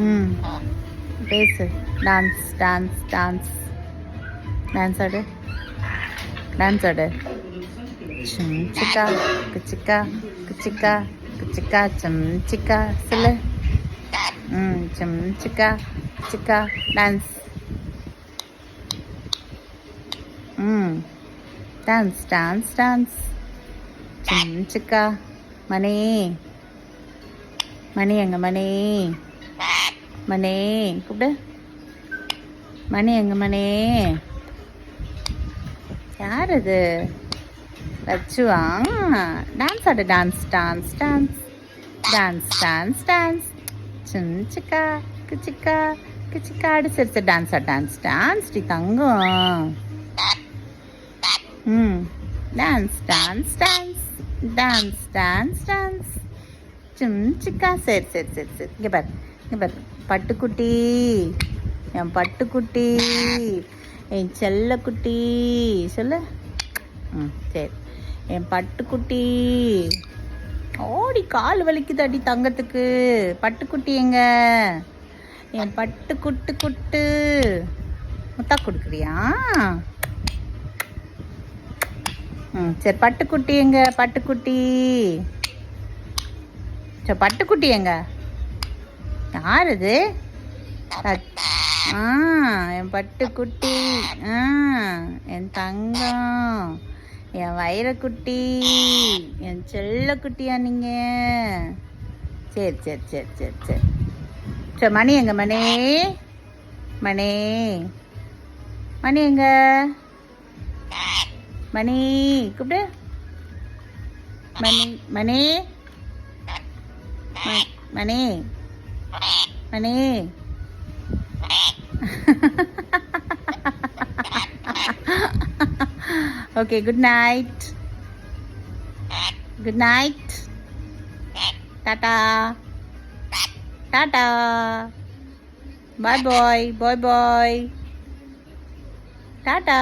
ம் பேசு. Dance dance dance dance ஆடு. டான்ஸ் ஆடு. சிம் சிக்கா கிச்சிக்கா கிச்சிக்கா கிச்சிக்கா சிம் சிக்கா சொல்லு. சிம் சிக்கா சிக்கா டான்ஸ். Dance dance dance. சிம் சிக்கா. மணி மணி எங்க மணி? மணி கூப்பிடு. மணி எங்க மணி? யார் அது? லட்சுவா. டான்ஸ் ஆடு. Dance dance dance dance dance dance. சிம் சிக்கா கிச்சிக்கா கிச்சிக்கா ஆடு. சரி சரி டான்ஸ் ஆடு. டான்ஸ் டான்ஸ் டி தங்கம். Dance dance dance dance dance dance. சிம் சிக்கா. சரி சரி சரி சரி இங்கே பாரு இங்கே பாரு. பட்டுக்குட்டி என் பட்டுக்குட்டி என் செல்லக்குட்டி சொல்லு. சரி என் பட்டுக்குட்டி. ஓடி கால் வலிக்குது அடி தங்கத்துக்கு. பட்டுக்குட்டி எங்க? என் பட்டு குட்டு குட்டு. முத்தா கொடுக்குறியா? சரி பட்டுக்குட்டி எங்க? பட்டுக்குட்டி. சரி பட்டுக்குட்டி எங்க? யார் அது? என் பட்டுக்குட்டி. என் தங்கம் என் வைரக்குட்டி என் செல்லக்குட்டியா நீங்க? சரி சரி சரி சரி சரி சரி. மணி எங்க மணி? மணி மணி எங்க? மணி கூப்பிடு. மணி மணி மணி மணி. Okay, good night. Good night. Tata. Tata. Bye bye. Bye bye. Tata.